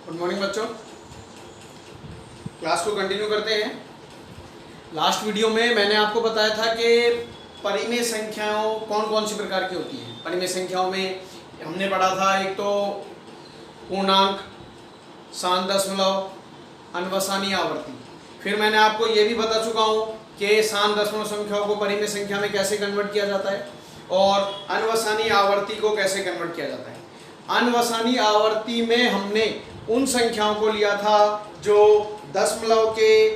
Good morning बच्चों, class को continue करते हैं। लास्ट वीडियो में मैंने आपको बताया था कि परिमेय संख्याओं कौन कौन सी प्रकार की होती हैं। परिमेय संख्याओं में हमने पढ़ा था एक तो पूर्णांक, शांत दशमलव, अनवसानी आवर्ती। फिर मैंने आपको ये भी बता चुका हूँ कि शांत दशमलव संख्याओं को परिमेय संख्या में कैसे कन्वर्ट किया जाता है और अनवसानी आवर्ती को कैसे कन्वर्ट किया जाता है। अनवसानी आवर्ती में हमने उन संख्याओं को लिया था जो दशमलव के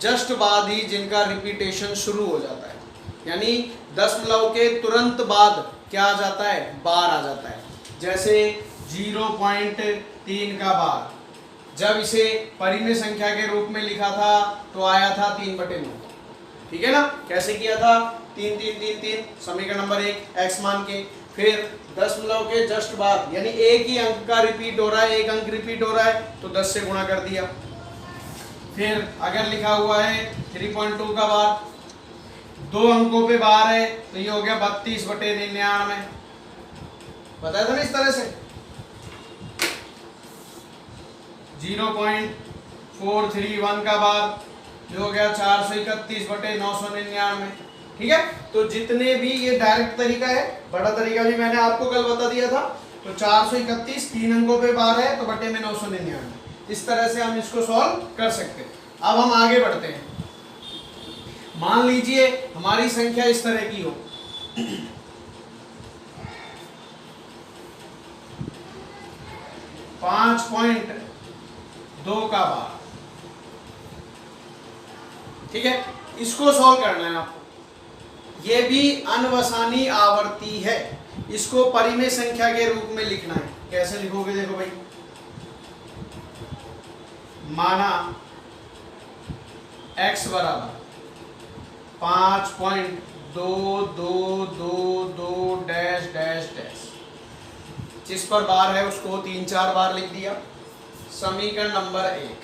जस्ट बाद ही जिनका रिपीटेशन शुरू हो जाता है, यानी दशमलव के तुरंत बाद क्या आ जाता है, बार आ जाता है। जैसे 0.3 का बार, जब इसे परिमेय संख्या के रूप में लिखा था तो आया था 3/9। ठीक है ना, कैसे किया था, 3 3 3 3 समीकरण नंबर 1 x मान के, फिर दशमलव के जस्ट बाद यानी एक ही अंक का रिपीट हो रहा है, एक अंक रिपीट हो रहा है तो 10 से गुणा कर दिया। फिर अगर लिखा हुआ है 3.2 का बार, 2 अंकों पे बार है तो ये हो गया 32/99। बताया था ना इस तरह से। 0.431 का बार जो हो गया 431/999। ठीक है, तो जितने भी ये डायरेक्ट तरीका है, बड़ा तरीका भी मैंने आपको कल बता दिया था। तो 431 3 अंकों पे बार है तो बटे में 999। इस तरह से हम इसको सॉल्व कर सकते हैं। अब हम आगे बढ़ते हैं। मान लीजिए हमारी संख्या इस तरह की हो, 5.2 का बार। ठीक है, इसको सॉल्व करना है आपको। ये भी अनवसानी आवर्ती है, इसको परिमेय संख्या के रूप में लिखना है। कैसे लिखोगे, देखो भाई, माना x बराबर 5.2222 डैश डैश डैश, जिस पर बार है उसको 3-4 बार लिख दिया। समीकरण नंबर 1।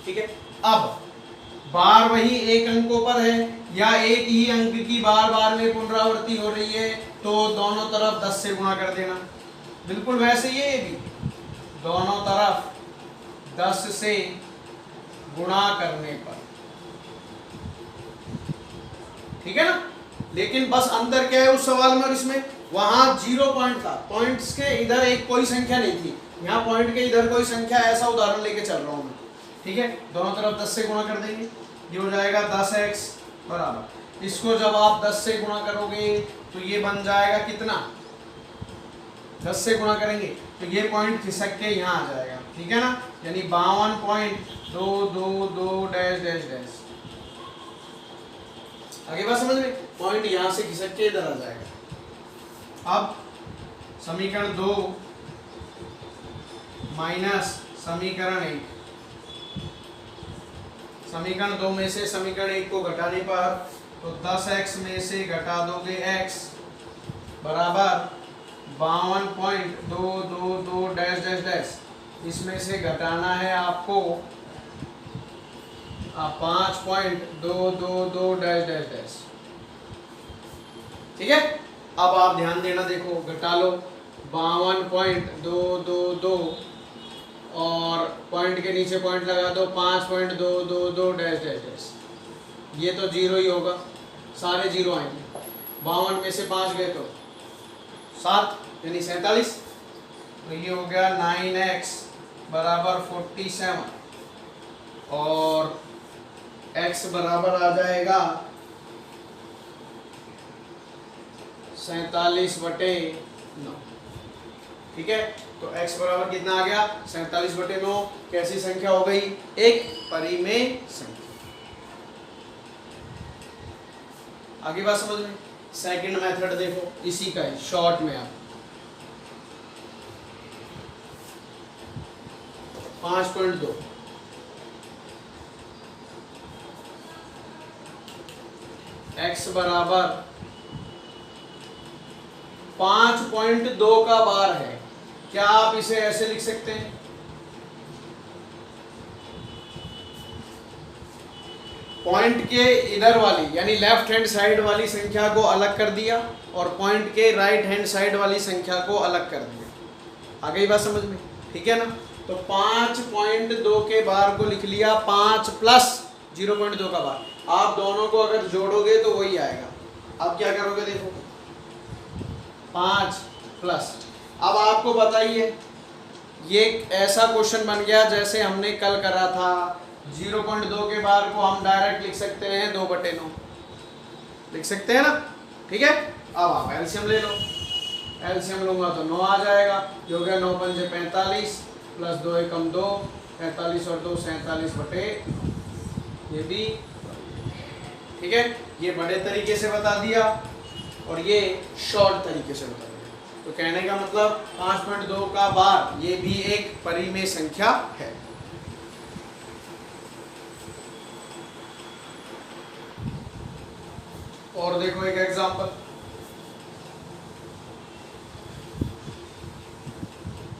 ठीक है, अब बार वही एक अंकों पर है या एक ही अंक की बार बार में पुनरावृत्ति हो रही है तो दोनों तरफ 10 से गुणा कर देना। बिल्कुल वैसे ये भी दोनों तरफ 10 से गुणा करने पर। ठीक है ना, लेकिन बस अंतर क्या है उस सवाल में और इसमें, वहां 0 पॉइंट था, पॉइंट्स के इधर एक कोई संख्या नहीं थी, यहाँ पॉइंट के इधर कोई संख्या, ऐसा उदाहरण लेके चल रहा हूं मैं। ठीक है, दोनों तरफ 10 से गुणा कर देंगे, ये हो जाएगा 10x बराबर, इसको जब आप 10 से गुणा करोगे तो ये बन जाएगा कितना, 10 से गुणा करेंगे तो ये पॉइंट खिसक के यहाँ आ जाएगा। ठीक है ना, यानी 52.222 डैश डैश डैश। आगे बात समझ में, पॉइंट यहाँ से खिसक के इधर आ जाएगा। अब समीकरण 2 माइनस समीकरण 1, समीकरण 2 में से समीकरण 1 को घटाने पर तो 10x में से घटा दोगे x बराबर 52.222 डैश डैश डैश। इसमें से घटाना है आपको 5.222 डैश डैश डैश। ठीक है, अब आप ध्यान देना, देखो घटा लो 52.222 और पॉइंट के नीचे पॉइंट लगा दो 5.222 डैश डैश डैश। ये तो 0 ही होगा, सारे 0 आएंगे। 52 में से 5 गए तो 7 यानी 47। तो ये हो गया 9x बराबर 47 और x बराबर आ जाएगा 47/9। ठीक है, तो x बराबर कितना आ गया, 47/9। कैसी संख्या हो गई, एक परिमेय संख्या। आगे बात समझ में। सेकंड मेथड देखो, इसी का है, शॉर्ट में आप 5.2 x बराबर 5.2 का बार है। क्या आप इसे ऐसे लिख सकते हैं, पॉइंट के इधर वाली यानी लेफ्ट हैंड साइड वाली संख्या को अलग कर दिया और पॉइंट के राइट हैंड साइड वाली संख्या को अलग कर दिया। आ गई बात समझ में। ठीक है ना। तो 5.2 के बार को लिख लिया 5 प्लस 0.2 का बार। आप दोनों को अगर जोड़ोगे तो वही आएगा। अब क्या करोगे, देखो 5 प्लस, अब आपको बताइए, ये ऐसा क्वेश्चन बन गया जैसे हमने कल करा था। 0.2 के बार को हम डायरेक्ट लिख सकते हैं 2/9, लिख सकते हैं ना, ठीक है। अब आप एलसीएम ले लो, एलसीएम लूंगा तो 9 आ जाएगा, जो गया 9 पंजे 45 प्लस 2 एकम 2, 45 और 2 47 बटे ये भी, ठीक है। ये बड़े तरीके से बता दिया और ये शॉर्ट तरीके से बता दिया। तो कहने का मतलब 5.2 का बार ये भी एक परिमेय संख्या है। और देखो एक एग्जांपल,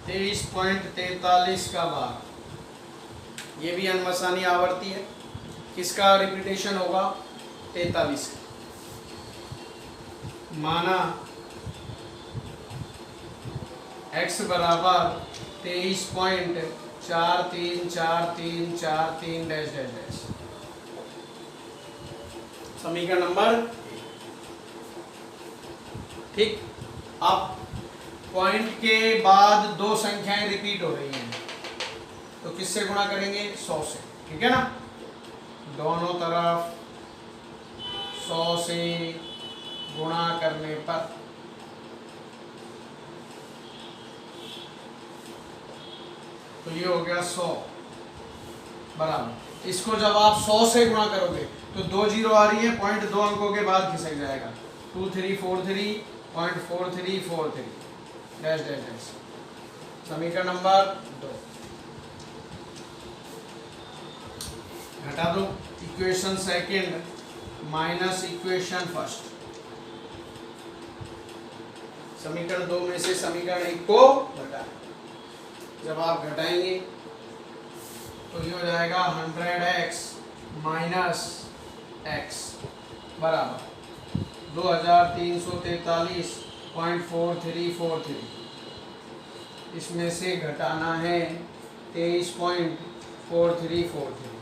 23.43 का बार, ये भी अनमसानी आवर्ती है। किसका रिपीटेशन होगा, 43 का। माना x बराबर 23.434343 डैश डैश डैश, समीकरण नंबर, ठीक। अब पॉइंट के बाद दो संख्याएं रिपीट हो रही हैं, तो किससे गुणा करेंगे, 100 से, ठीक है ना। दोनों तरफ 100 से गुणा करने पर तो ये हो गया 100 बराबर, इसको जब आप 100 से गुणा करोगे तो 2 जीरो आ रही है, पॉइंट 2 अंकों के बाद खिसक जाएगा, 2343.4343 डैश डैश डैश, समीकरण नंबर 2। घटा दो equation second minus equation first, समीकरण 2 में से समीकरण 1 को घटाएं। जब आप घटाएंगे तो ये हो जाएगा 100x माइनस x बराबर 2343.4343, इसमें से घटाना है 23.4343।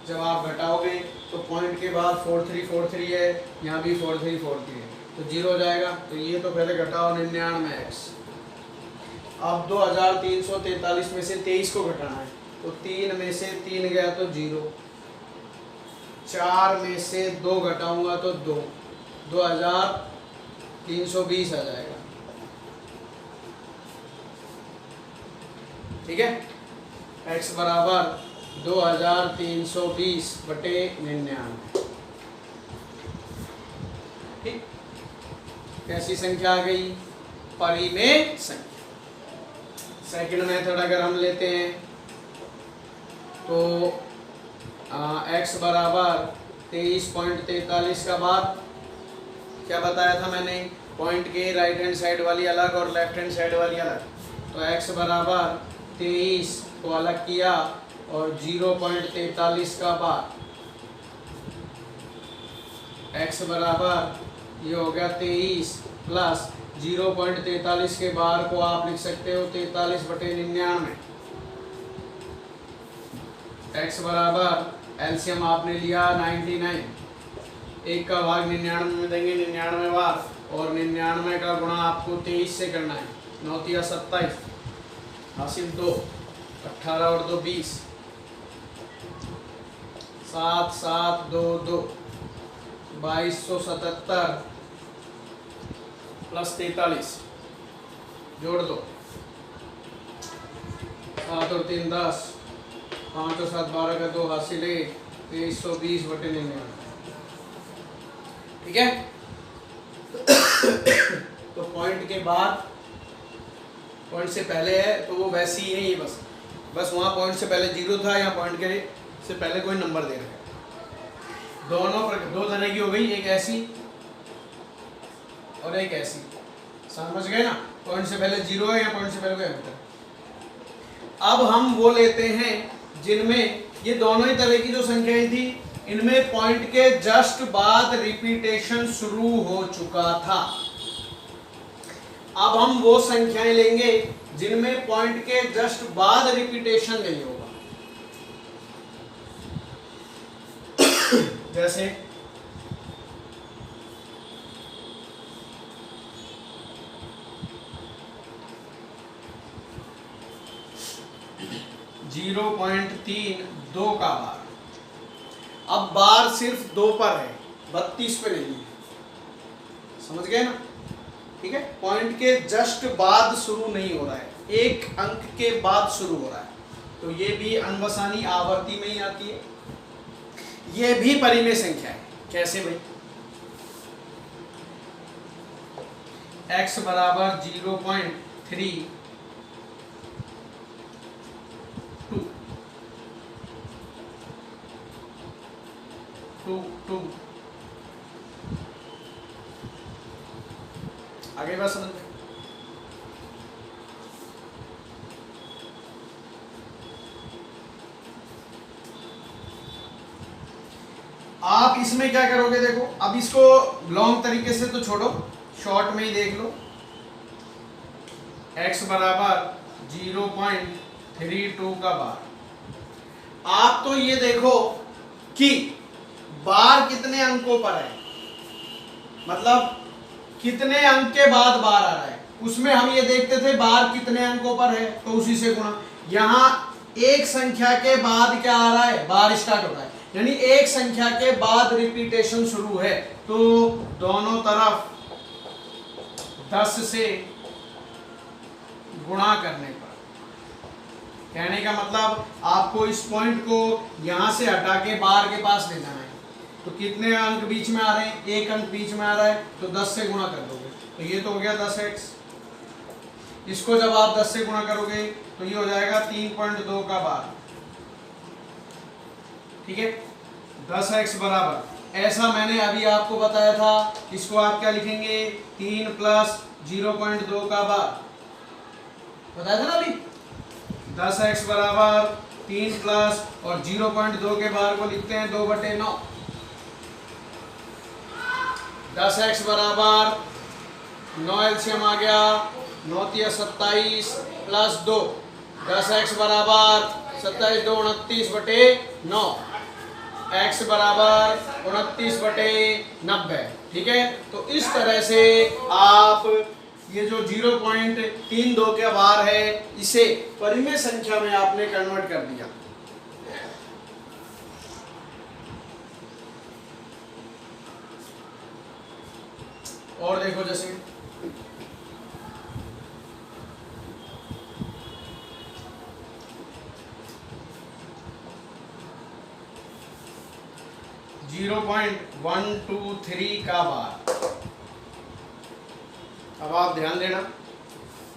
जब आप घटाओगे तो पॉइंट के बाद 4343 है, यहाँ भी 4343 है, तो 0 हो जाएगा। तो ये तो पहले घटाओ 99x। अब 2343 में से 23 को घटाना है, तो 3 में से 3 गया तो 0, 4 में से 2 घटाऊंगा तो 2, 2320 आ जाएगा, ठीक है। x बराबर 2320 बटे 99, ठीक। कैसी संख्या आ गई, परिमेय संख्या। सेकंड मेथड अगर हम लेते हैं तो x बराबर 23.43 का बाद क्या बताया था मैंने, पॉइंट के राइट हैंड साइड वाली अलग और लेफ्ट हैंड साइड वाली अलग। तो x बराबर 23 को अलग किया और 0.43 का बाद, x बराबर ये हो गया 23 प्लस 0.43 के बार को आप लिख सकते हो 43 बटे 99। x बराबर एलसीएम आपने लिया 99, 1 का भाग 99 में देंगे 99 बार, और 99 का गुणा आपको 23 से करना है, 9 तिया 27 हासिल 2, 18 और 2 20, 7 7 2 2, 2277 प्लस 43, जोड़ दो, 7 और 3 10, 5 और 7 12 का 2 हासिल 1, 2320 बटे 99, ठीक है। तो पॉइंट के बाद, पॉइंट से पहले है तो वो वैसी ही है, ये बस वहाँ पॉइंट से पहले 0 था, यहाँ पॉइंट के से पहले कोई नंबर दे रहा है। दो तरह की हो गई, एक ऐसी और एक ऐसी, समझ गए ना। पॉइंट से पहले 0 है या पॉइंट से पहले कोई अंतर। अब हम वो लेते हैं जिनमें ये दोनों ही तरह की जो संख्याएं थी, इनमें पॉइंट के जस्ट बाद रिपीटेशन शुरू हो चुका था। अब हम वो संख्याएं लेंगे जिनमें पॉइंट के जस्ट बाद रिपीटेशन नहीं होगा। जैसे 0.32 का बार। अब बार सिर्फ 2 पर है, 32 पे नहीं है, समझ गए ना? ठीक है, पॉइंट के जस्ट बाद शुरू नहीं हो रहा है, एक अंक के बाद शुरू हो रहा है, तो ये भी अनवसानी आवर्ती में ही आती है। ये भी परिमेय संख्या है। कैसे भाई? x बराबर 0.32 2 आगे बात समझ में? आप इसमें क्या करोगे? देखो, अब इसको लॉन्ग तरीके से तो छोड़ो, शॉर्ट में ही देख लो। x बराबर 0.32 का बार। आप तो ये देखो कि बार कितने अंकों पर है, मतलब कितने अंक के बाद बार आ रहा है। उसमें हम ये देखते थे बार कितने अंकों पर है, तो उसी से गुणा। यहां एक संख्या के बाद क्या आ रहा है? बार स्टार्ट हो रहा है, यानी एक संख्या के बाद रिपीटेशन शुरू है, तो दोनों तरफ 10 से गुणा करने पर। कहने का मतलब आपको इस पॉइंट को यहां से हटा के बार के पास ले जाना है, तो कितने अंक बीच में आ रहे हैं? एक अंक बीच में आ रहा है, तो 10 से गुणा कर दोगे, तो ये तो हो गया 10x। इसको जब आप 10 से गुणा करोगे तो ये हो जाएगा 3.2 का बार। ठीक है, 10x बराबर, ऐसा मैंने अभी आपको बताया था, इसको आप क्या लिखेंगे? 3 प्लस 0.2 का बार, बताया था ना अभी। 10x बराबर 3 प्लस और 0.2 के बार को लिखते हैं 2/9। 10x बराबर 9 एलसीएम आ गया, 9 × 27 प्लस 2। 10x बराबर 27 2 29/9, x बराबर 29/90। ठीक है, तो इस तरह से आप ये जो 0.32 के बार है, इसे परिमेय संख्या में आपने कन्वर्ट कर दिया। और देखो, जैसे 0.123 का बार। अब आप ध्यान देना,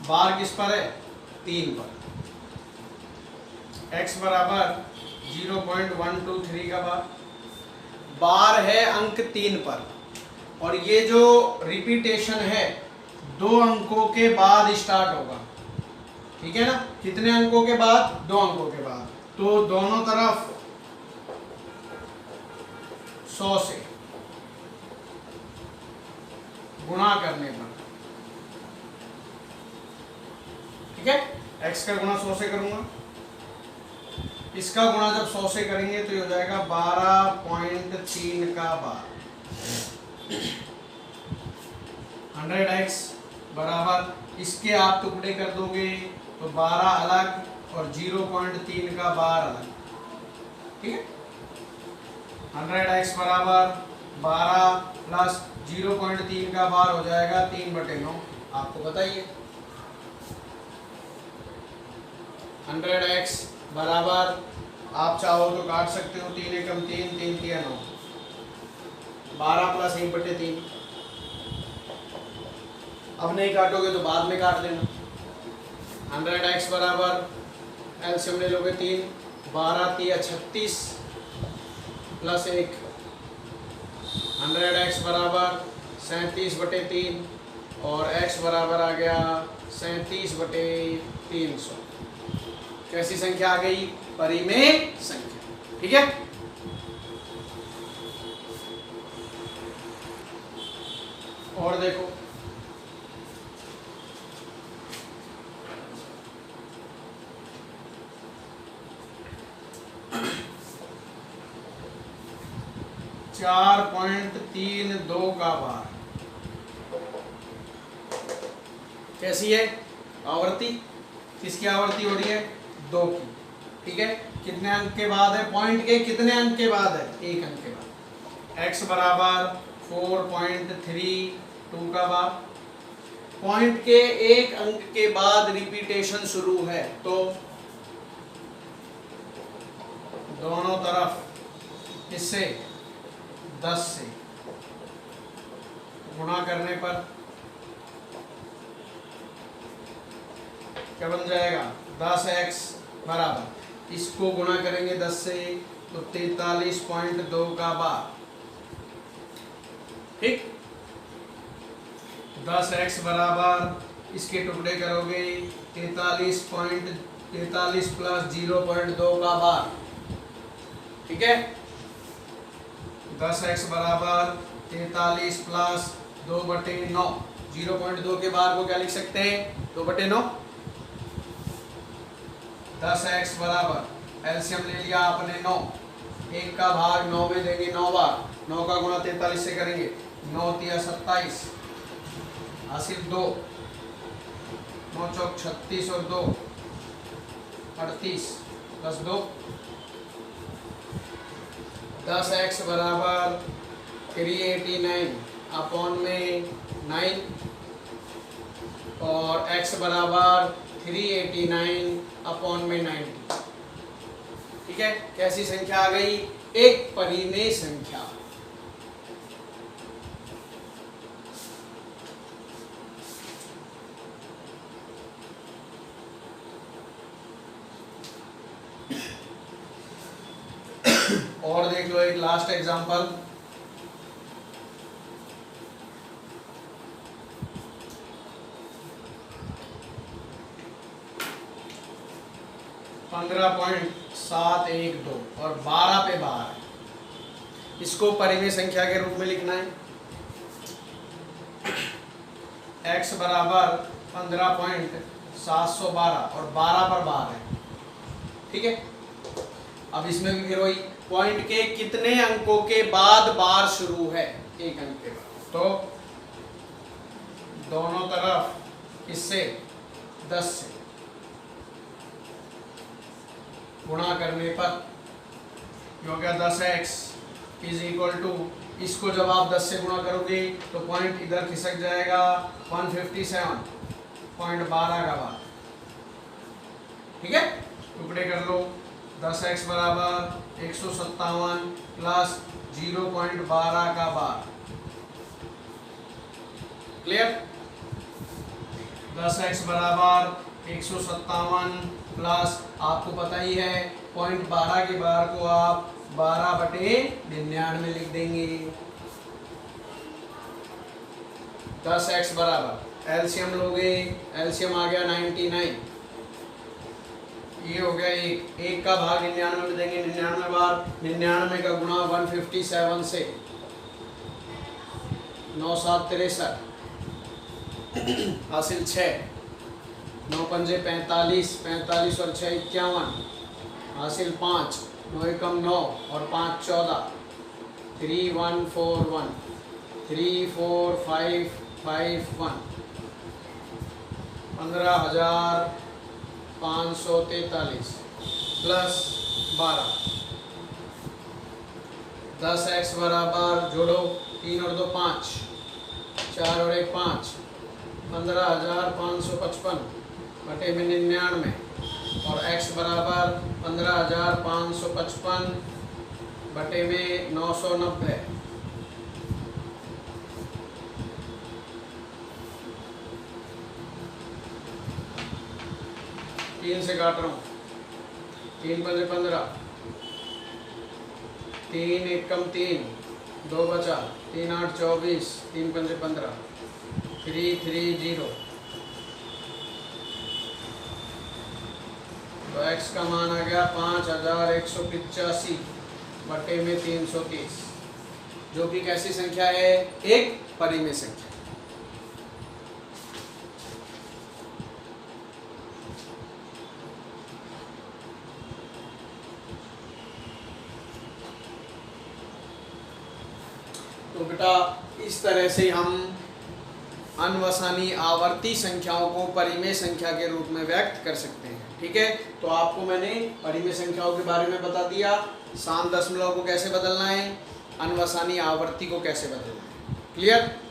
बार किस पर है? 3 पर। x बराबर 0.123 का बार। बार है अंक 3 पर, और ये जो रिपीटेशन है 2 अंकों के बाद स्टार्ट होगा। ठीक है ना? कितने अंकों के बाद? 2 अंकों के बाद। तो दोनों तरफ 100 से गुणा करने पर। ठीक है, x का गुणा 100 से करूंगा, इसका गुणा जब 100 से करेंगे तो ये हो जाएगा 12.3 का बार। 100x बराबर, इसके आप टुकड़े कर दोगे तो 12 अलग और 0.3 का बार अलग। ठीक है, 100x बराबर 12 प्लस 0.3 का बार हो जाएगा 3/9। आपको बताइए 100x बराबर, आप चाहो तो काट सकते हो, 3 एकम 3, 3 × 9, 12 प्लस 1/3। अब नहीं काटोगे तो बाद में काट देना। 100x बराबर, एलसीएम ले लोगे 3, 12 × 36 प्लस 1। 100x बराबर 37/3 और x बराबर आ गया 37/300। कैसी संख्या आ गई? परिमेय संख्या। ठीक है, और देखो 4.32 का बार। कैसी है आवर्ती? किसकी आवर्ती हो रही है? 2 की। ठीक है, कितने अंक के बाद है? पॉइंट के कितने अंक के बाद है? 1 अंक के बाद। x बराबर 4.32 का बार। पॉइंट के 1 अंक के बाद रिपीटेशन शुरू है, तो दोनों तरफ इससे 10 से गुणा करने पर क्या बन जाएगा? 10x बराबर, इसको गुणा करेंगे 10 से तो 43.2 का बार। ठीक, 10x बराबर इसके टुकड़े करोगे 43 प्लस 0.2 का बार। ठीक है, 10x बराबर 43 प्लस 2/9। 0.2 के बार को क्या लिख सकते हैं? 2/9। 10x बराबर एलसीएम ले लिया आपने 9, 1 का भाग 9 में देंगे 9 बार, 9 का गुणा 43 से करेंगे, 9 तिया 27 हासिल 2, 9 चौक 36 और 2 38 प्लस 2। 10x बराबर 389 अपॉन में 9 और x बराबर 389 अपॉन में 90। ठीक है, कैसी संख्या आ गई? एक परिमेय संख्या। और देख लो एक लास्ट एग्जांपल। .712 और 12 पे 12 है, इसको परिमेय संख्या के रूप में लिखना है। x बराबर 15.712 और 12 पर 12 है। ठीक है, अब इसमें भी फिर वही पॉइंट के कितने अंकों के बाद बार शुरू है? 1 अंक के बाद। तो दोनों तरफ इससे 10 से गुणा करने पर हो गया 10x इज इक्वल टू, इसको जब आप 10 से गुणा करोगे तो पॉइंट इधर खिसक जाएगा 157.12 का बार। ठीक है, टुकड़े कर लो। 10x बराबर 157 प्लस 0.12 का बार। क्लियर? 10x बराबर 157 प्लस आपको पता ही है 0.12 के बार को आप 12/99 लिख देंगे। 10x बराबर एलसीएम लोगे, एलसीएम आ गया 99, ये हो गया 1 का भाग 99 में देंगे, 99 बार 99 का गुणा 157 से 9 7 63 हासिल 6, 9 पंजे 45, 45 और 6 51 हासिल 5, 9 एकम 9 और 5 14, 3141 34551 15,543 प्लस 12। 10x बराबर जोड़ो 3 और 2 5, 4 और 1 5, 15,555 बटे में 99 और x बराबर 15,555 बटे में 990। तीन से काट रहा हूँ, 3 पंजे 15, 3 एकम 3, 2 बचा, 3 8 24, 3 पंजे 15, 330। तो x का मान आ गया 5185 बटे में 330, जो कि कैसी संख्या है? एक परिमेय संख्या। तो बेटा इस तरह से हम अनवसानी आवर्ती संख्याओं को परिमेय संख्या के रूप में व्यक्त कर सकते हैं। ठीक है, तो आपको मैंने परिमेय संख्याओं के बारे में बता दिया, साम दशमलव को कैसे बदलना है, अनवसानी आवर्ती को कैसे बदलना है। क्लियर?